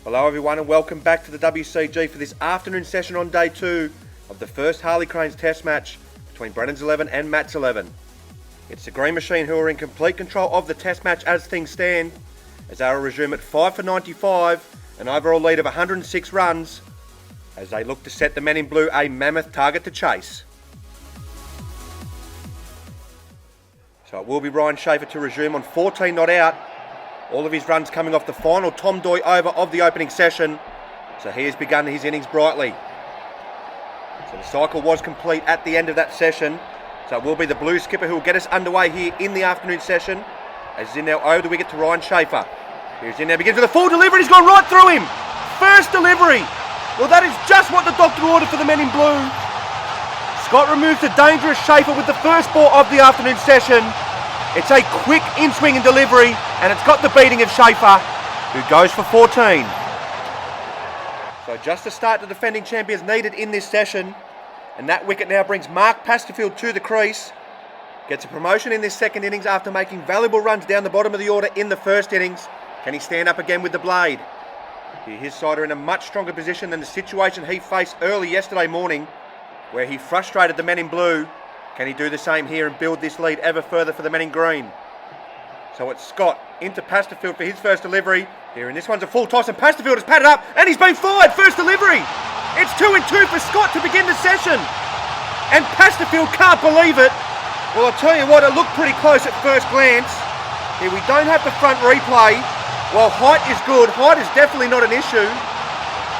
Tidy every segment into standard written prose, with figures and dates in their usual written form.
Hello everyone and welcome back to the WCG for this afternoon session on day 2 of the first Harley Cranes test match between Brennan's 11 and Matt's 11. It's the Green Machine who are in complete control of the test match as things stand, as they will resume at 5 for 95, an overall lead of 106 runs, as they look to set the men in blue a mammoth target to chase. So it will be Ryan Schaefer to resume on 14 not out. All of his runs coming off the final Tom Doy over of the opening session. So he has begun his innings brightly. So the cycle was complete at the end of that session. So it will be the blue skipper who will get us underway here in the afternoon session. As he's in now over the wicket to Ryan Schaefer. Here's in now, begins with a full delivery. He's gone right through him. First delivery. Well, that is just what the doctor ordered for the men in blue. Scott removes the dangerous Schaefer with the first ball of the afternoon session. It's a quick in-swing and delivery, and it's got the beating of Schaefer, who goes for 14. So just to start the defending champions needed in this session, and that wicket now brings Mark Pasterfield to the crease. Gets a promotion in this second innings after making valuable runs down the bottom of the order in the first innings. Can he stand up again with the blade? His side are in a much stronger position than the situation he faced early yesterday morning, where he frustrated the men in blue. Can he do the same here and build this lead ever further for the men in green? So it's Scott into Pasterfield for his first delivery. Here, and this one's a full toss, and Pasterfield has patted up, and he's been fired. First delivery. It's 2 and 2 for Scott to begin the session. And Pasterfield can't believe it. Well, I'll tell you what, it looked pretty close at first glance. Here, we don't have the front replay. While height is good, height is definitely not an issue.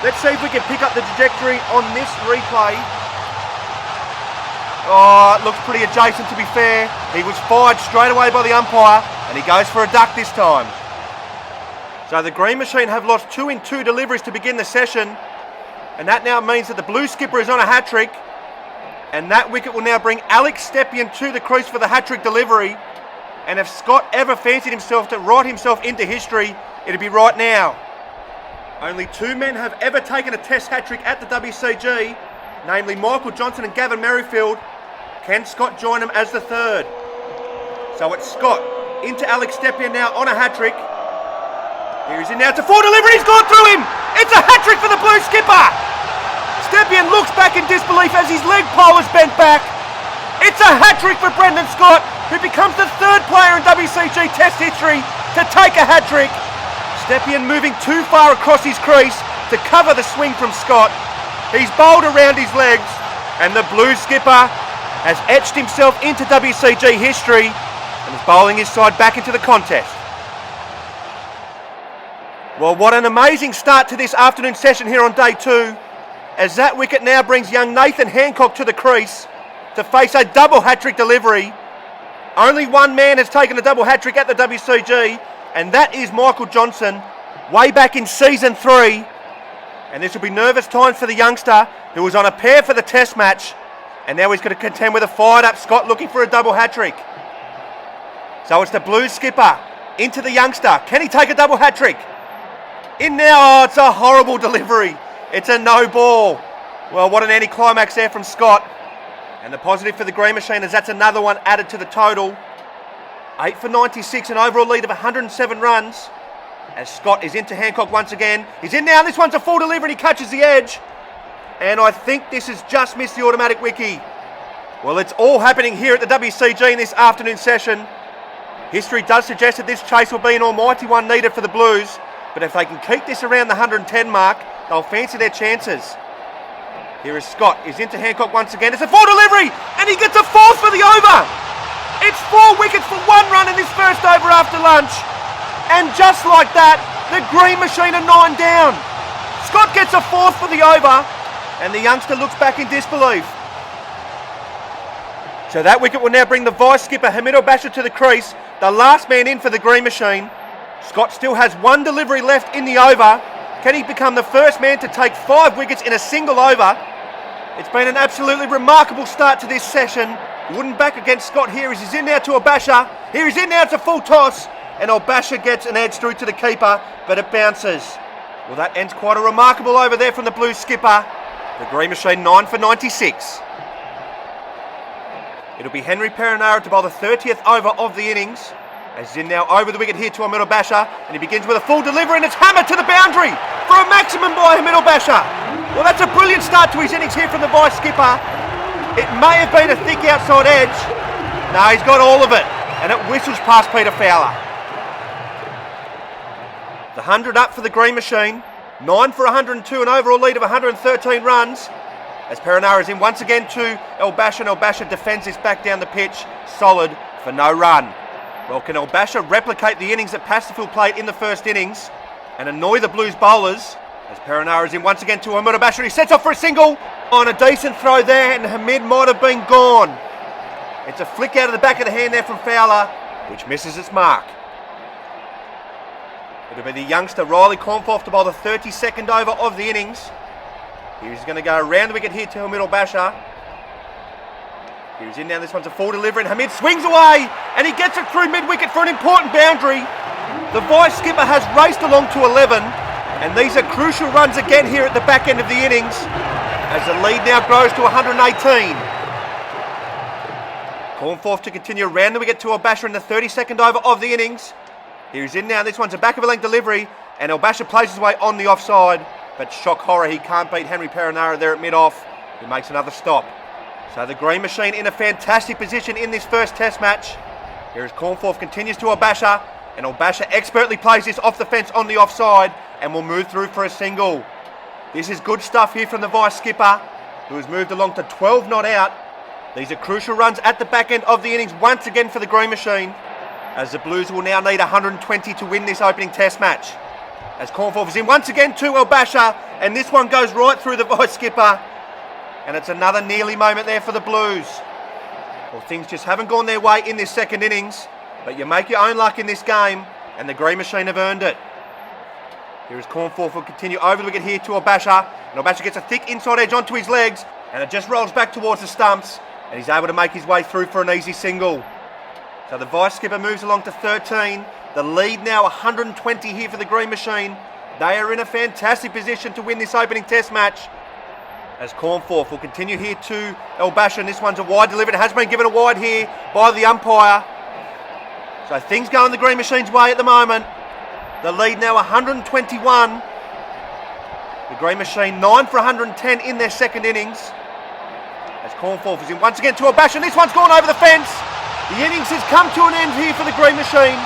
Let's see if we can pick up the trajectory on this replay. Oh, it looks pretty adjacent to be fair. He was fired straight away by the umpire, and he goes for a duck this time. So the Green Machine have lost 2 in 2 deliveries to begin the session, and that now means that the blue skipper is on a hat-trick, and that wicket will now bring Alex Stepien to the crease for the hat-trick delivery. And if Scott ever fancied himself to write himself into history, it'd be right now. Only 2 men have ever taken a test hat-trick at the WCG, namely Michael Johnson and Gavin Merrifield. Can Scott join him as the third? So it's Scott into Alex Stepien now on a hat-trick. Here he's in now, it's a full delivery, he's gone through him! It's a hat-trick for the blue skipper! Stepien looks back in disbelief as his leg pole is bent back. It's a hat-trick for Brendan Scott, who becomes the third player in WCG Test history to take a hat-trick. Stepien moving too far across his crease to cover the swing from Scott. He's bowled around his legs, and the blue skipper has etched himself into WCG history and is bowling his side back into the contest. Well, what an amazing start to this afternoon session here on day 2, as that wicket now brings young Nathan Hancock to the crease to face a double hat-trick delivery. Only one man has taken a double hat-trick at the WCG, and that is Michael Johnson, way back in season 3. And this will be nervous times for the youngster, who was on a pair for the test match, and now he's going to contend with a fired-up Scott looking for a double hat-trick. So it's the blue skipper into the youngster. Can he take a double hat-trick? In now, oh, it's a horrible delivery. It's a no ball. Well, what an anticlimax there from Scott. And the positive for the Green Machine is that's another one added to the total. 8 for 96, an overall lead of 107 runs. As Scott is into Hancock once again. He's in now, this one's a full delivery and he catches the edge. And I think this has just missed the automatic wiki. Well, it's all happening here at the WCG in this afternoon session. History does suggest that this chase will be an almighty one needed for the Blues. But if they can keep this around the 110 mark, they'll fancy their chances. Here is Scott, he's into Hancock once again. It's a full delivery, and he gets a fourth for the over. It's 4 wickets for 1 run in this first over after lunch. And just like that, the Green Machine are 9 down. Scott gets a fourth for the over, and the youngster looks back in disbelief. So that wicket will now bring the vice skipper Hamid Basher to the crease, the last man in for the Green Machine. Scott still has 1 delivery left in the over. Can he become the first man to take 5 wickets in a single over? It's been an absolutely remarkable start to this session. Wooden back against Scott here as he's in now to Obasha. Here he's in now, it's a full toss. And Obasha gets an edge through to the keeper, but it bounces. Well, that ends quite a remarkable over there from the blue skipper. The Green Machine 9 for 96. It'll be Henry Perinara to bowl the 30th over of the innings. As in now over the wicket here to Ahmed Basha, and he begins with a full delivery and it's hammered to the boundary. for a maximum by Hamid Basher. Well, that's a brilliant start to his innings here from the vice skipper. It may have been a thick outside edge. No, he's got all of it, and it whistles past Peter Fowler. The 100 up for the Green Machine. 9 for 102, an overall lead of 113 runs. As Perenara is in once again to El Basher, and El Basher defends this back down the pitch, solid for no run. Well, can El Basher replicate the innings that Pasterfield played in the first innings and annoy the Blues bowlers? As Perenara is in once again to Hamid Basher, he sets off for a single on a decent throw there, and Hamid might have been gone. It's a flick out of the back of the hand there from Fowler, which misses its mark. It'll be the youngster Riley Cornforth to bowl the 32nd over of the innings. He's going to go around the wicket here to Hamid Basher. He's in now, this one's a full delivery, and Hamid swings away, and he gets it through mid-wicket for an important boundary. The vice skipper has raced along to 11, and these are crucial runs again here at the back end of the innings, as the lead now grows to 118. Cornforth to continue around the wicket to El Basher in the 32nd over of the innings. He's in now, this one's a back of a length delivery, and El Basher plays his way on the offside, but shock horror, he can't beat Henry Perenara there at mid-off, who makes another stop. So the Green Machine in a fantastic position in this first test match. Here as Cornforth continues to El Basher, and El Basher expertly plays this off the fence on the offside, and will move through for a single. This is good stuff here from the vice skipper, who has moved along to 12 not out. These are crucial runs at the back end of the innings once again for the Green Machine, as the Blues will now need 120 to win this opening test match. As Cornforth is in once again to El Basher, and this one goes right through the vice skipper, and it's another nearly moment there for the Blues. Well, things just haven't gone their way in this second innings, but you make your own luck in this game, and the Green Machine have earned it. Here is Cornforth will continue over the wicket here to El Basher, and El Basher gets a thick inside edge onto his legs, and it just rolls back towards the stumps, and he's able to make his way through for an easy single. So the vice skipper moves along to 13. The lead now 120 here for the Green Machine. They are in a fantastic position to win this opening test match. As Cornforth will continue here to El Basher, and this one's a wide delivery. It has been given a wide here by the umpire. So things going the Green Machine's way at the moment. The lead now 121. The Green Machine 9 for 110 in their second innings. As Cornforth is in once again to El Basher, and this one's gone over the fence. The innings has come to an end here for the Green Machine,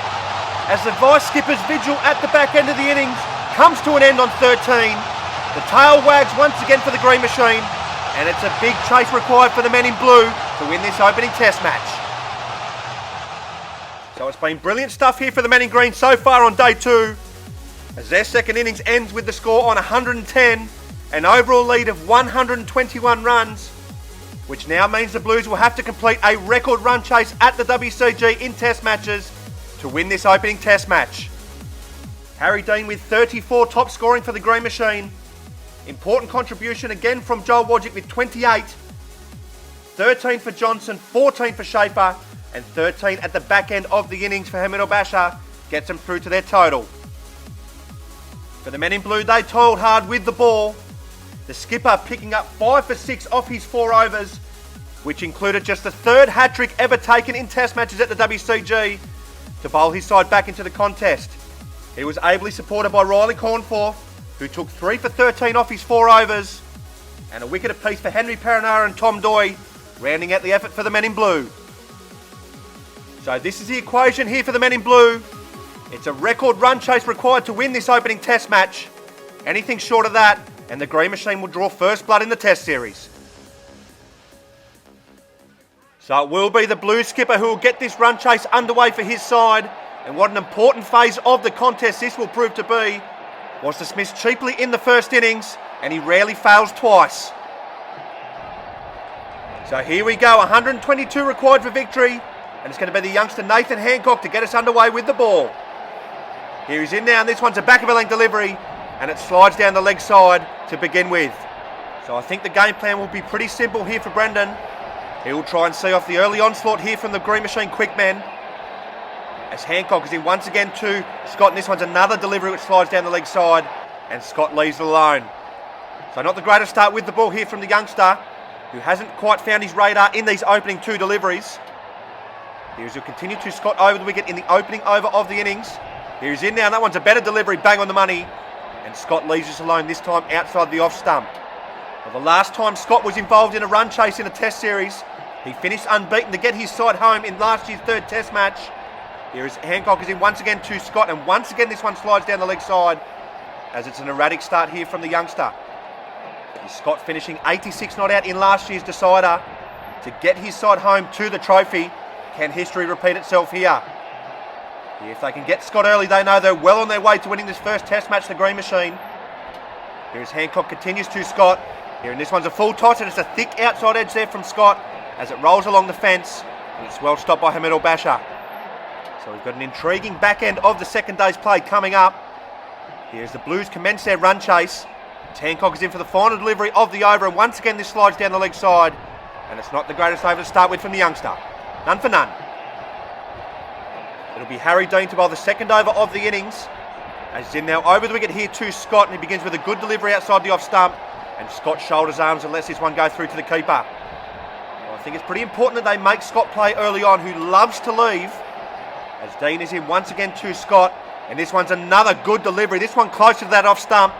as the vice skipper's vigil at the back end of the innings comes to an end on 13. The tail wags once again for the Green Machine, and it's a big chase required for the men in blue to win this opening test match. So it's been brilliant stuff here for the men in green so far on day 2, as their second innings ends with the score on 110, an overall lead of 121 runs, which now means the Blues will have to complete a record run chase at the WCG in test matches to win this opening test match. Harry Dean with 34 top scoring for the Green Machine. Important contribution again from Joel Wodgick with 28. 13 for Johnson, 14 for Schaefer, and 13 at the back end of the innings for Hamid Basher gets them through to their total. For the men in blue, they toiled hard with the ball. The skipper picking up 5 for 6 off his 4 overs, which included just the third hat-trick ever taken in test matches at the WCG, to bowl his side back into the contest. He was ably supported by Riley Cornforth, who took 3 for 13 off his 4 overs, and a wicket apiece for Henry Perenara and Tom Doy, rounding out the effort for the men in blue. So this is the equation here for the men in blue. It's a record run chase required to win this opening test match. Anything short of that, and the Green Machine will draw first blood in the test series. So it will be the Blues skipper who will get this run chase underway for his side, and what an important phase of the contest this will prove to be. Was dismissed cheaply in the first innings, and he rarely fails twice. So here we go, 122 required for victory, and it's going to be the youngster Nathan Hancock to get us underway with the ball. Here he's in now, and this one's a back of a length delivery, and it slides down the leg side to begin with. So I think the game plan will be pretty simple here for Brendan. He will try and see off the early onslaught here from the Green Machine quick men, as Hancock is in once again to Scott, and this one's another delivery which slides down the leg side, and Scott leaves it alone. So not the greatest start with the ball here from the youngster, who hasn't quite found his radar in these opening 2 deliveries. Here's he'll continue to Scott over the wicket in the opening over of the innings. Here's in now, and that one's a better delivery, bang on the money. and Scott leaves us alone, this time outside the off stump. Well, the last time Scott was involved in a run chase in a test series, he finished unbeaten to get his side home in last year's third test match. Here is Hancock is in once again to Scott, and once again this one slides down the leg side as it's an erratic start here from the youngster. Scott finishing 86 not out in last year's decider to get his side home to the trophy. Can history repeat itself here? If they can get Scott early, they know they're well on their way to winning this first test match, the Green Machine. Here's Hancock, continues to Scott. Here, and this one's a full toss, and it's a thick outside edge there from Scott as it rolls along the fence, and it's well stopped by Hamid Al-Bashar. So we've got an intriguing back end of the second day's play coming up. Here's the Blues commence their run chase. Hancock is in for the final delivery of the over, and once again this slides down the leg side, and it's not the greatest over to start with from the youngster. None for none. It'll be Harry Dean to bowl the second over of the innings, as he's in now over the wicket here to Scott, and he begins with a good delivery outside the off stump, and Scott shoulders arms and lets this one go through to the keeper. Well, I think it's pretty important that they make Scott play early on, who loves to leave, as Dean is in once again to Scott, and this one's another good delivery, this one closer to that off stump,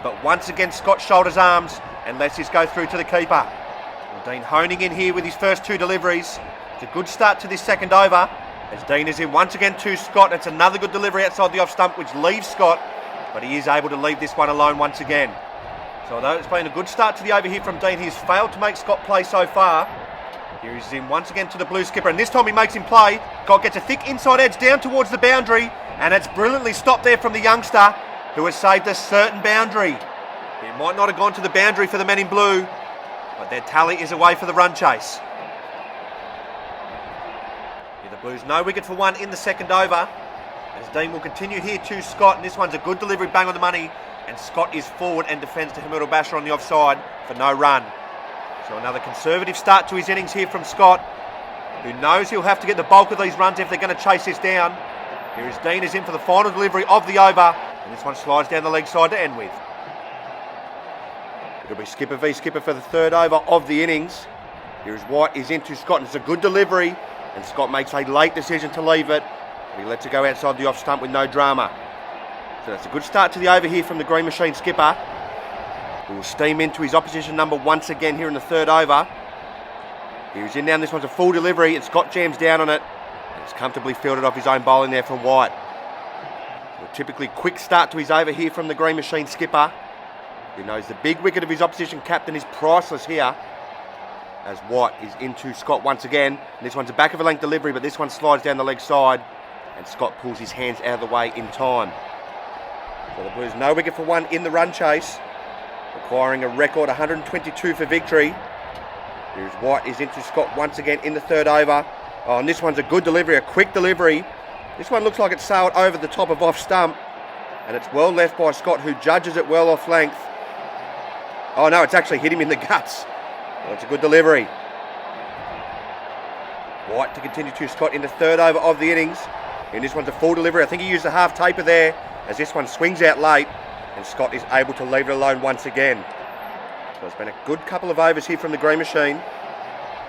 but once again Scott shoulders arms and lets this go through to the keeper. Well, Dean honing in here with his first two deliveries. It's a good start to this second over, as Dean is in once again to Scott. It's another good delivery outside the off stump, which leaves Scott, but he is able to leave this one alone once again. So although it's been a good start to the over here from Dean, he's failed to make Scott play so far. Here he's in once again to the blue skipper, and this time he makes him play. Scott gets a thick inside edge down towards the boundary, and it's brilliantly stopped there from the youngster, who has saved a certain boundary. It might not have gone to the boundary for the men in blue, but their tally is away for the run chase. Here the Blues no wicket for one in the second over, as Dean will continue here to Scott, and this one's a good delivery, bang on the money, and Scott is forward and defends to Hamid Al-Bashar on the offside for no run. So another conservative start to his innings here from Scott, who knows he'll have to get the bulk of these runs if they're going to chase this down. Here is Dean is in for the final delivery of the over, and this one slides down the leg side to end with. It'll be skipper v skipper for the third over of the innings. Here is White is into Scott, and it's a good delivery, and Scott makes a late decision to leave it, but he lets it go outside the off stump with no drama. So that's a good start to the over here from the Green Machine skipper, who will steam into his opposition number once again here in the third over. Here he's in now, and this one's a full delivery, and Scott jams down on it, and it's comfortably fielded off his own bowling there from White. So a typically quick start to his over here from the Green Machine skipper, who knows the big wicket of his opposition captain is priceless here, as White is into Scott once again, and this one's a back of a length delivery, but this one slides down the leg side, and Scott pulls his hands out of the way in time. So the Blues no wicket for one in the run chase, requiring a record 122 for victory. Here's White is into Scott once again in the third over. Oh, and this one's a good delivery, a quick delivery. This one looks like it sailed over the top of off stump, and it's well left by Scott, who judges it well off length. Oh no, it's actually hit him in the guts. Well, it's a good delivery. White to continue to Scott in the third over of the innings. And this one's a full delivery. I think he used a half taper there, as this one swings out late, and Scott is able to leave it alone once again. So it's been a good couple of overs here from the Green Machine,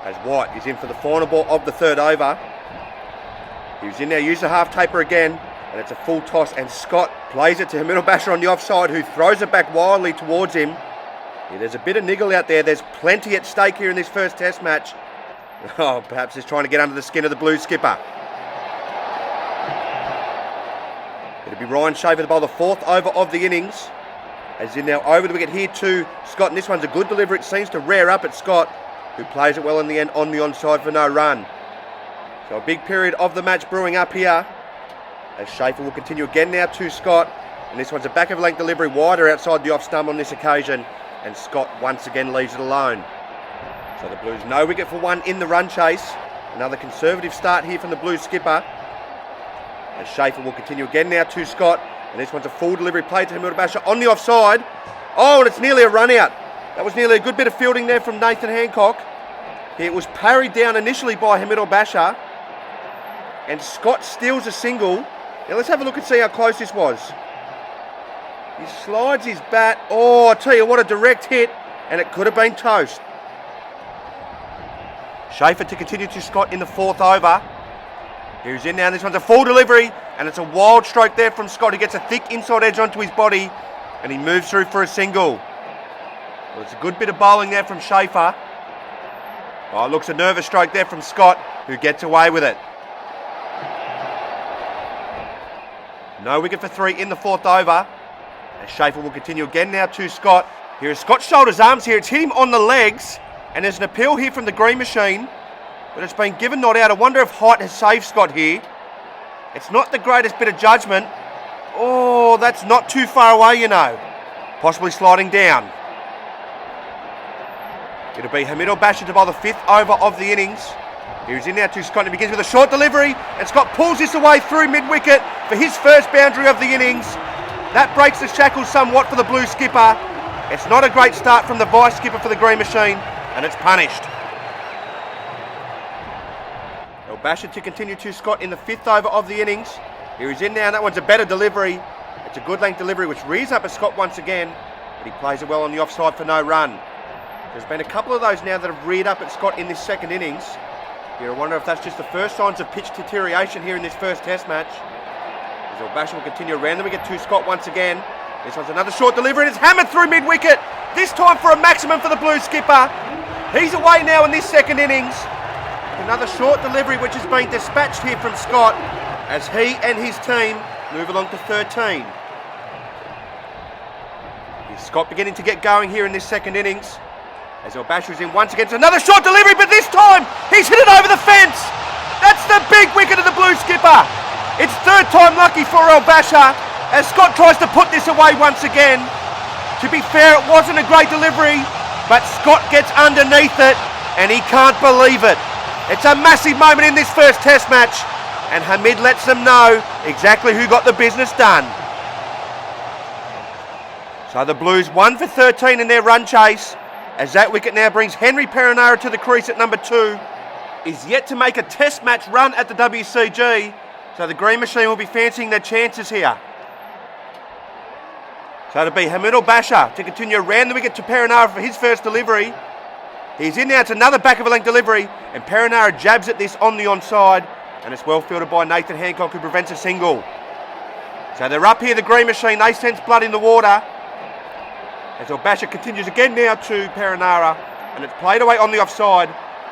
as White is in for the final ball of the third over. He's in there, used a half taper again, and it's a full toss, and Scott plays it to Hamid Al-Bashar on the offside, who throws it back wildly towards him. Yeah, there's a bit of niggle out there. There's plenty at stake here in this first test match. Oh, perhaps he's trying to get under the skin of the Blues skipper. It'll be Ryan Shaver to bowl the fourth over of the innings, as in now over the wicket here to Scott, and this one's a good delivery. It seems to rear up at Scott, who plays it well in the end on the onside for no run. So a big period of the match brewing up here, as Shafer will continue again now to Scott, and this one's a back of a length delivery wider outside the off stump on this occasion, and Scott once again leaves it alone. So the Blues no wicket for one in the run chase. Another conservative start here from the Blues skipper, as Shafer will continue again now to Scott, and this one's a full delivery played to Hamid Al-Bashar on the offside. Oh, and it's nearly a run out. That was nearly a good bit of fielding there from Nathan Hancock. It was parried down initially by Hamid Al-Bashar, and Scott steals a single. Now let's have a look and see how close this was. He slides his bat. Oh, I tell you what, a direct hit, and it could have been toast. Shafer to continue to Scott in the fourth over. Here's in now, this one's a full delivery, and it's a wild stroke there from Scott, who gets a thick inside edge onto his body, and he moves through for a single. Well, it's a good bit of bowling there from Schaefer. Oh, it looks a nervous stroke there from Scott, who gets away with it. No wicket for 3 in the 4th over. And Schaefer will continue again now to Scott. Here is Scott's shoulders arms here. It's hit him on the legs. And there's an appeal here from the green machine. But it's been given not out. I wonder if height has saved Scott here. It's not the greatest bit of judgment. Oh, that's not too far away, you know. Possibly sliding down. It'll be Hamid al-Bashir to bowl the 5th over of the innings. Here he's in now to Scott, and he begins with a short delivery, and Scott pulls this away through mid-wicket for his first boundary of the innings. That breaks the shackles somewhat for the blue skipper. It's not a great start from the vice skipper for the green machine, and it's punished. Al-Bashir to continue to Scott in the 5th over of the innings. Here he's in now, and that one's a better delivery. It's a good length delivery, which rears up at Scott once again, but he plays it well on the offside for no run. There's been a couple of those now that have reared up at Scott in this second innings. Here, I wonder if that's just the first signs of pitch deterioration here in this first test match. As al-Bashir will continue around the wicket to Scott once again. This one's another short delivery, and it's hammered through mid-wicket. This time for a maximum for the blue skipper. He's away now in this second innings. Another short delivery which is being dispatched here from Scott as he and his team move along to 13. Here's Scott beginning to get going here in this second innings. As al-Bashir is in once again. It's another short delivery, but this time he's hit it over the fence. That's the big wicket of the blue skipper. It's 3rd time lucky for al-Bashir as Scott tries to put this away once again. To be fair, it wasn't a great delivery, but Scott gets underneath it and he can't believe it. It's a massive moment in this first test match, and Hamid lets them know exactly who got the business done. So the Blues 1 for 13 in their run chase. As that wicket now brings Henry Perenara to the crease at number 2. Is yet to make a test match run at the WCG, so the green machine will be fancying their chances here. So it'll be Hamid al-Bashir to continue around the wicket to Perenara for his first delivery. He's in now, it's another back of a length delivery, and Perenara jabs at this on the onside, and it's well fielded by Nathan Hancock, who prevents a single. So they're up here, the green machine, they sense blood in the water. As al-Bashir continues again now to Perenara, and it's played away on the offside,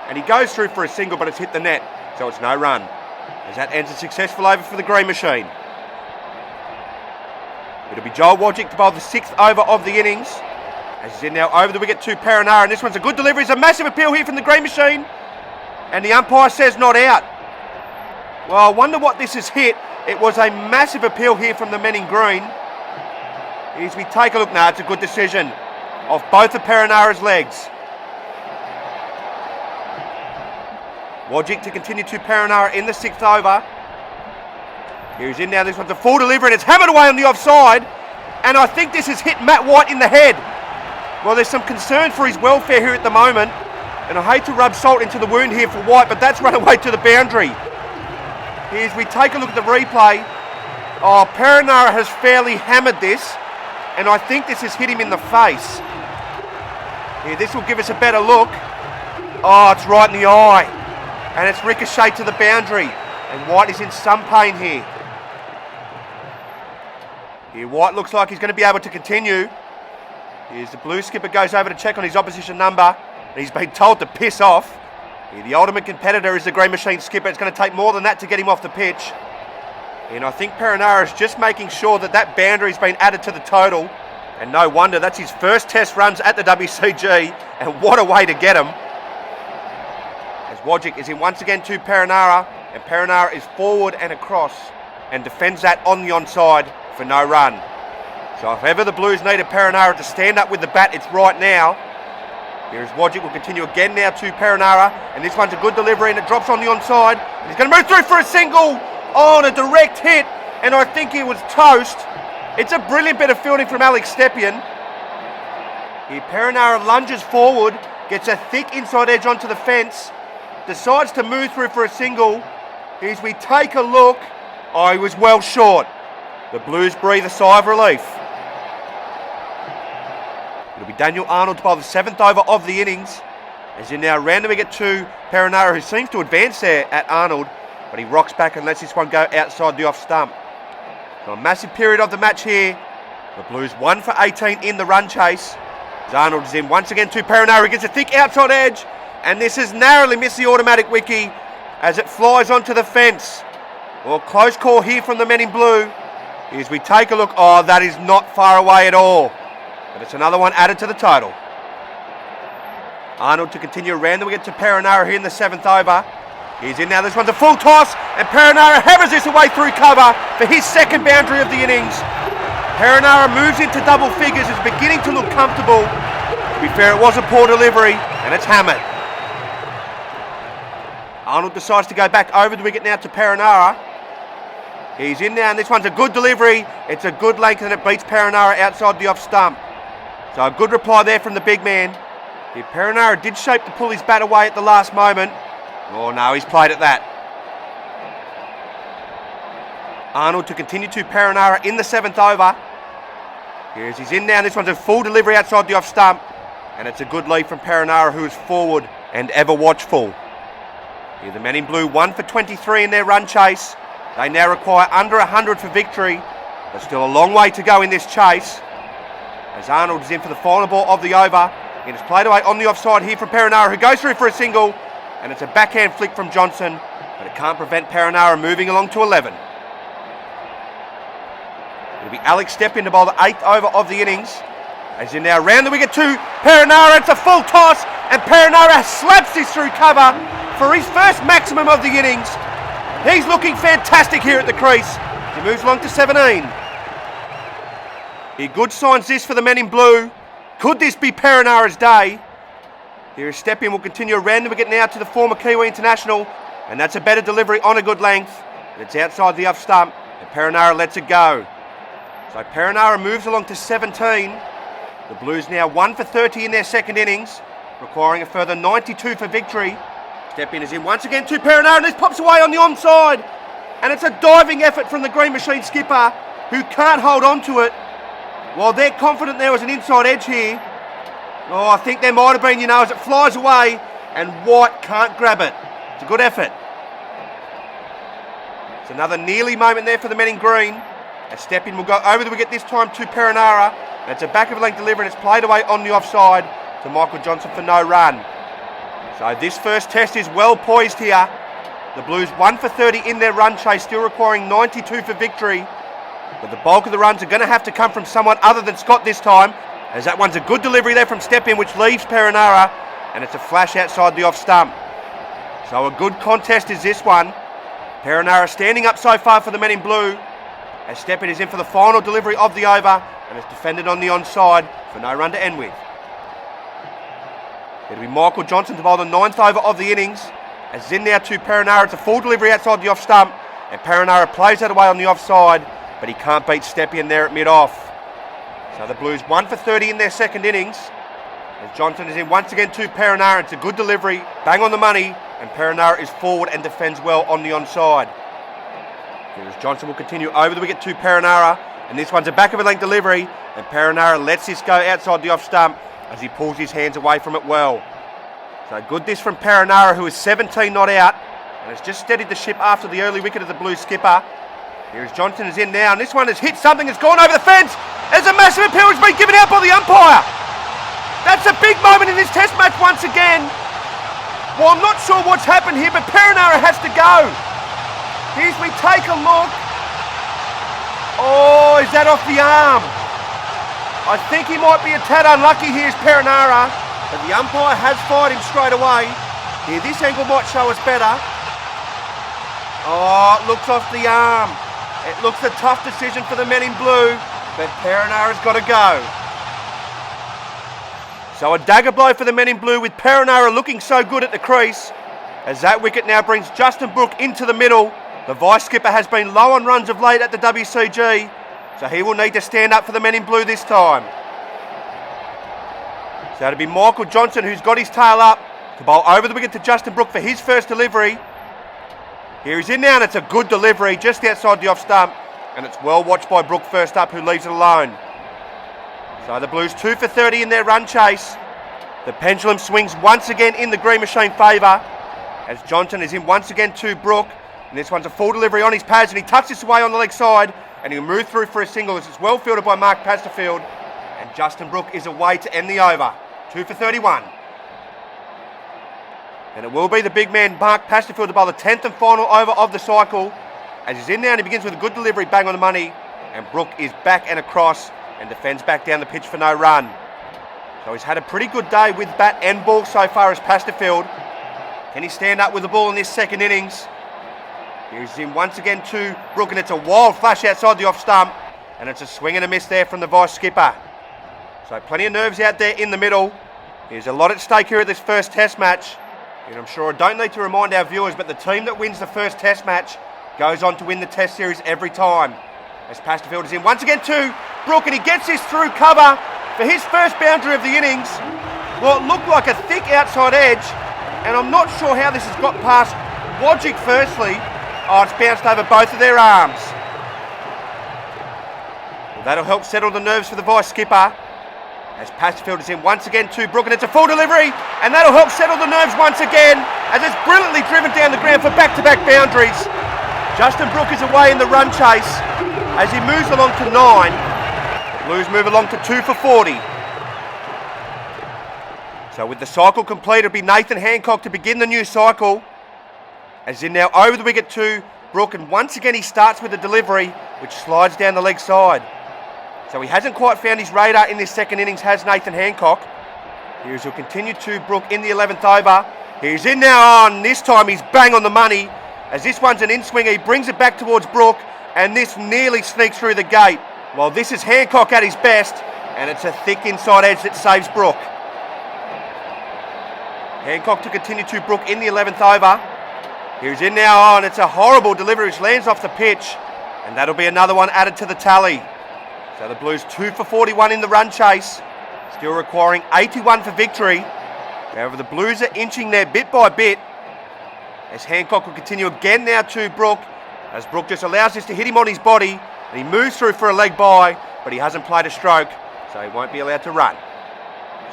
and he goes through for a single, but it's hit the net, so it's no run. As that ends a successful over for the green machine. It'll be Joel Wodjick to bowl the 6th over of the innings. As he's in now over the wicket to Perenara, and this one's a good delivery. It's a massive appeal here from the green machine, and the umpire says not out. Well, I wonder what this has hit. It was a massive appeal here from the men in green. As we take a look now, it's a good decision off both of Perenara's legs. Wodjick to continue to Perenara in the 6th over. Here he's in now, this one's a full delivery, and it's hammered away on the offside. And I think this has hit Matt White in the head. Well, there's some concern for his welfare here at the moment. And I hate to rub salt into the wound here for White, but that's run away to the boundary. Here's we take a look at the replay. Oh, Perenara has fairly hammered this. And I think this has hit him in the face. Here, this will give us a better look. Oh, it's right in the eye. And it's ricocheted to the boundary. And White is in some pain here. Here, White looks like he's going to be able to continue. Here's the blue skipper goes over to check on his opposition number. And he's been told to piss off. Here, the ultimate competitor is the green machine skipper. It's going to take more than that to get him off the pitch. And I think Perenara is just making sure that that boundary's been added to the total. And no wonder, that's his first test runs at the WCG. And what a way to get him. As Wodjick is in once again to Perenara. And Perenara is forward and across. And defends that on the onside for no run. So if ever the Blues need a Perenara to stand up with the bat, it's right now. Here's Wodjick, will continue again now to Perenara. And this one's a good delivery and it drops on the onside. And he's going to move through for a single. On a direct hit, and I think he was toast. It's a brilliant bit of fielding from Alex Stepien. Here, Perenara lunges forward, gets a thick inside edge onto the fence, decides to move through for a single. As we take a look, oh, he was well short. The Blues breathe a sigh of relief. It'll be Daniel Arnold to bowl the 7th over of the innings. As in now round the wicket to Perenara, who seems to advance there at Arnold. But he rocks back and lets this one go outside the off stump. So a massive period of the match here. The Blues 1 for 18 in the run chase. As Arnold is in once again to Perenara. He gets a thick outside edge. And this has narrowly missed the automatic wiki as it flies onto the fence. Well, close call here from the men in blue. As we take a look, oh, that is not far away at all. But it's another one added to the total. Arnold to continue around. Then we get to Perenara here in the 7th over. He's in now. This one's a full toss. And Perenara hammers this away through cover for his second boundary of the innings. Perenara moves into double figures. It's beginning to look comfortable. To be fair, it was a poor delivery. And it's hammered. Arnold decides to go back over the wicket now to Perenara. He's in now, and this one's a good delivery. It's a good length, and it beats Perenara outside the off stump. So a good reply there from the big man. Perenara did shape to pull his bat away at the last moment. Oh no, he's played at that. Arnold to continue to Perenara in the 7th over. He's in now, and this one's a full delivery outside the off stump. And it's a good lead from Perenara, who is forward and ever watchful. Here the men in blue 1 for 23 in their run chase. They now require under 100 for victory. There's still a long way to go in this chase. As Arnold is in for the final ball of the over. It is played away on the offside here from Perenara, who goes through for a single. And it's a backhand flick from Johnson. But it can't prevent Perenara moving along to 11. It'll be Alex Steppin to bowl the 8th over of the innings. As in now round the wicket to Perenara. It's a full toss. And Perenara slaps this through cover for his first maximum of the innings. He's looking fantastic here at the crease. He moves along to 17. He good signs this for the men in blue. Could this be Perenara's day? Here is Steppin will continue around the wicket now to the former Kiwi international. And that's a better delivery on a good length. It's outside the off stump. And Perenara lets it go. So Perenara moves along to 17. The Blues now 1 for 30 in their second innings, requiring a further 92 for victory. Steppin is in once again to Perenara, and this pops away on the onside. And it's a diving effort from the Green Machine skipper, who can't hold on to it. While they're confident there was an inside edge here. Oh, I think there might have been, as it flies away, and White can't grab it. It's a good effort. It's another nearly moment there for the men in green. As Steppin will go over the wicket this time to Perenara. It's a back of length delivery, and it's played away on the offside to Michael Johnson for no run. So this first test is well poised here. The Blues 1 for 30 in their run chase, still requiring 92 for victory. But the bulk of the runs are going to have to come from someone other than Scott this time, as that one's a good delivery there from Steppin, which leaves Perenara, and it's a flash outside the off stump. So a good contest is this one. Perenara standing up so far for the men in blue, as Steppin is in for the final delivery of the over, and it's defended on the onside for no run to end with. It'll be Michael Johnson to bowl the 9th over of the innings. As in now to Perenara, it's a full delivery outside the off stump, and Perenara plays that away on the offside, but he can't beat Steppin there at mid-off. So the Blues 1 for 30 in their second innings. As Johnson is in once again to Perenara, it's a good delivery, bang on the money, and Perenara is forward and defends well on the onside. Here as Johnson will continue over the wicket to Perenara, and this one's a back of a length delivery, and Perenara lets this go outside the off stump as he pulls his hands away from it well. So good this from Perenara, who is 17 not out, and has just steadied the ship after the early wicket of the Blues skipper. Here's Johnson is in now, and this one has hit something, it's gone over the fence. There's a massive appeal, it's been given out by the umpire. That's a big moment in this test match once again. Well, I'm not sure what's happened here, but Perenara has to go. Here's we take a look. Oh, is that off the arm? I think he might be a tad unlucky here, is Perenara, but the umpire has fired him straight away. Here, this angle might show us better. Oh, it looks off the arm. It looks a tough decision for the men in blue, but Perenara's got to go. So a dagger blow for the men in blue, with Perenara looking so good at the crease, as that wicket now brings Justin Brooke into the middle. The vice skipper has been low on runs of late at the WCG, so he will need to stand up for the men in blue this time. So it'll be Michael Johnson, who's got his tail up, to bowl over the wicket to Justin Brooke for his first delivery. Here he's in now, and it's a good delivery just outside the off stump, and it's well watched by Brooke first up, who leaves it alone. So the Blues 2 for 30 in their run chase. The pendulum swings once again in the Green Machine favour, as Johnson is in once again to Brooke, and this one's a full delivery on his pads, and he tucks this away on the leg side, and he'll move through for a single as it's well fielded by Mark Pasterfield, and Justin Brook is away to end the over. 2 for 31. And it will be the big man Mark Pasterfield to bowl the 10th and final over of the cycle, as he's in now and he begins with a good delivery, bang on the money, and Brook is back and across and defends back down the pitch for no run. So he's had a pretty good day with bat and ball so far as Pasterfield. Can he stand up with the ball in this second innings? Here's him once again to Brook, and it's a wild flash outside the off stump, and it's a swing and a miss there from the vice skipper. So plenty of nerves out there in the middle. There's a lot at stake here at this first test match, and I'm sure I don't need to remind our viewers, but the team that wins the first test match goes on to win the test series every time. As Pasterfield is in once again to Brook, and he gets this through cover for his first boundary of the innings. Well, it looked like a thick outside edge, and I'm not sure how this has got past Logic firstly. Oh, it's bounced over both of their arms. Well, that'll help settle the nerves for the vice skipper, as Pasterfield is in once again to Brook, and it's a full delivery, and that'll help settle the nerves once again, as it's brilliantly driven down the ground for back-to-back boundaries. Justin Brook is away in the run chase as he moves along to 9. The Blues move along to 2 for 40. So with the cycle complete, it'll be Nathan Hancock to begin the new cycle. As in now over the wicket to Brook, and once again he starts with a delivery which slides down the leg side. So he hasn't quite found his radar in this second innings, has Nathan Hancock. Here's he'll continue to Brook in the 11th over. He's in now on, this time he's bang on the money. As this one's an in-swinger, he brings it back towards Brook, and this nearly sneaks through the gate. Well, this is Hancock at his best, and it's a thick inside edge that saves Brook. Hancock to continue to Brook in the 11th over. Here's in now on, it's a horrible delivery which lands off the pitch, and that'll be another one added to the tally. So the Blues 2 for 41 in the run chase, still requiring 81 for victory. However, the Blues are inching there bit by bit, as Hancock will continue again now to Brook, as Brook just allows this to hit him on his body, and he moves through for a leg by, but he hasn't played a stroke, so he won't be allowed to run.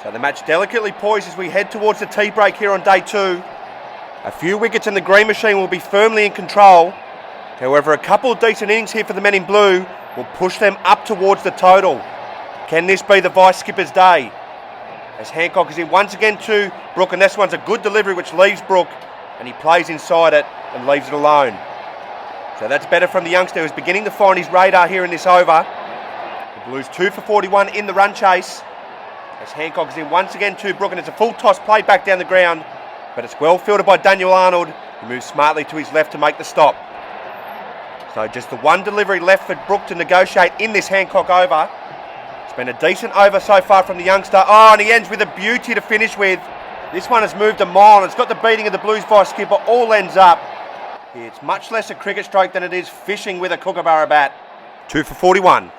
So the match delicately poised as we head towards the tea break here on day 2. A few wickets and the green machine will be firmly in control. However, a couple of decent innings here for the men in blue will push them up towards the total. Can this be the vice skipper's day? As Hancock is in once again to Brook, and this one's a good delivery which leaves Brook, and he plays inside it and leaves it alone. So that's better from the youngster who's beginning to find his radar here in this over. The Blues 2 for 41 in the run chase, as Hancock is in once again to Brook, and it's a full toss played back down the ground, but it's well fielded by Daniel Arnold, who moves smartly to his left to make the stop. So just the one delivery left for Brook to negotiate in this Hancock over. It's been a decent over so far from the youngster. Oh, and he ends with a beauty to finish with. This one has moved a mile, and it's got the beating of the Blues vice skipper all ends up. It's much less a cricket stroke than it is fishing with a Kookaburra bat. 2 for 41.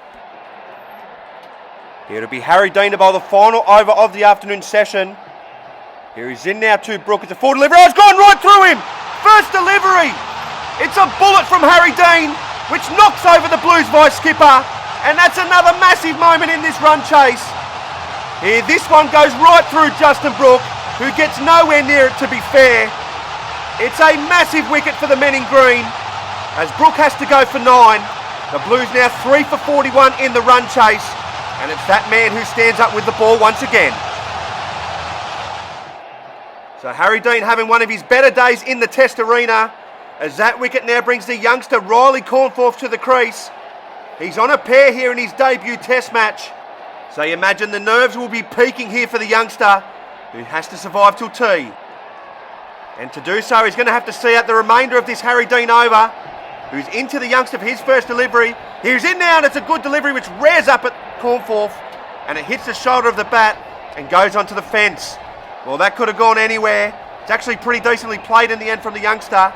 Here it'll be Harry Dean to bowl the final over of the afternoon session. Here he's in now to Brook. It's a full delivery. Oh, it's gone right through him. First delivery. It's a bullet from Harry Dean, which knocks over the Blues vice skipper. And that's another massive moment in this run chase. Here, this one goes right through Justin Brook, who gets nowhere near it, to be fair. It's a massive wicket for the men in green, as Brook has to go for 9. The Blues now 3 for 41 in the run chase, and it's that man who stands up with the ball once again. So Harry Dean having one of his better days in the test arena, as that wicket now brings the youngster Riley Cornforth to the crease. He's on a pair here in his debut test match, so you imagine the nerves will be peaking here for the youngster, who has to survive till tea. And to do so, he's going to have to see out the remainder of this Harry Dean over, who's into the youngster for his first delivery. He's in now, and it's a good delivery which rears up at Cornforth, and it hits the shoulder of the bat and goes onto the fence. Well, that could have gone anywhere. It's actually pretty decently played in the end from the youngster.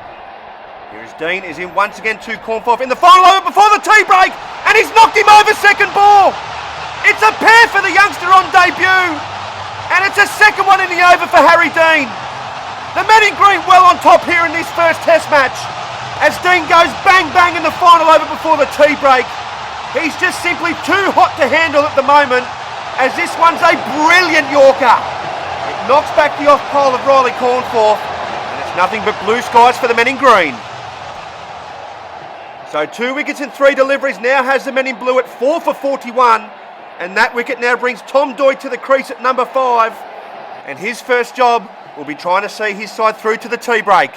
Here's Dean is in once again to Cornforth in the final over before the tea break, and he's knocked him over second ball. It's a pair for the youngster on debut, and it's a second one in the over for Harry Dean. The men in green well on top here in this first test match, as Dean goes bang bang in the final over before the tea break. He's just simply too hot to handle at the moment, as this one's a brilliant Yorker. It knocks back the off pole of Riley Cornforth, and it's nothing but blue skies for the men in green. So 2 wickets and 3 deliveries now has the men in blue at 4 for 41. And that wicket now brings Tom Doig to the crease at number 5. And his first job will be trying to see his side through to the tea break.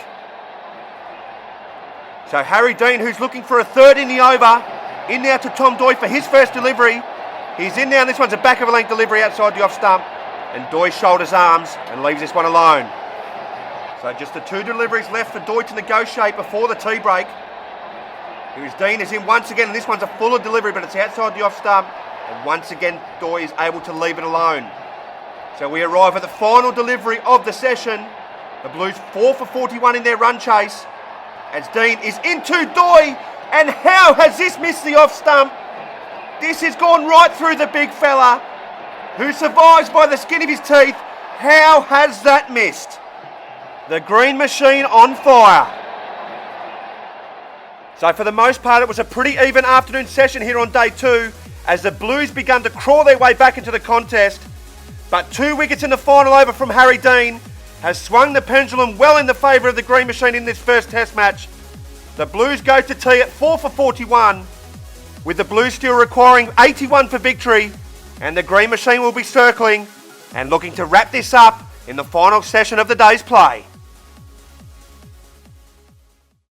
So Harry Dean, who's looking for a third in the over, in now to Tom Doig for his first delivery. He's in now, and this one's a back of a length delivery outside the off stump. And Doig shoulders arms and leaves this one alone. So just the 2 deliveries left for Doig to negotiate before the tea break. Here's Dean is in once again, and this one's a fuller delivery, but it's outside the off stump. And once again, Doig is able to leave it alone. So we arrive at the final delivery of the session. The Blues 4 for 41 in their run chase. As Dean is into Doig, and how has this missed the off stump? This has gone right through the big fella, who survives by the skin of his teeth. How has that missed? The green machine on fire. So for the most part, it was a pretty even afternoon session here on day 2, as the Blues begun to crawl their way back into the contest. But 2 wickets in the final over from Harry Dean has swung the pendulum well in the favour of the green machine in this first test match. The Blues go to tea at 4 for 41, with the Blues still requiring 81 for victory, and the green machine will be circling and looking to wrap this up in the final session of the day's play.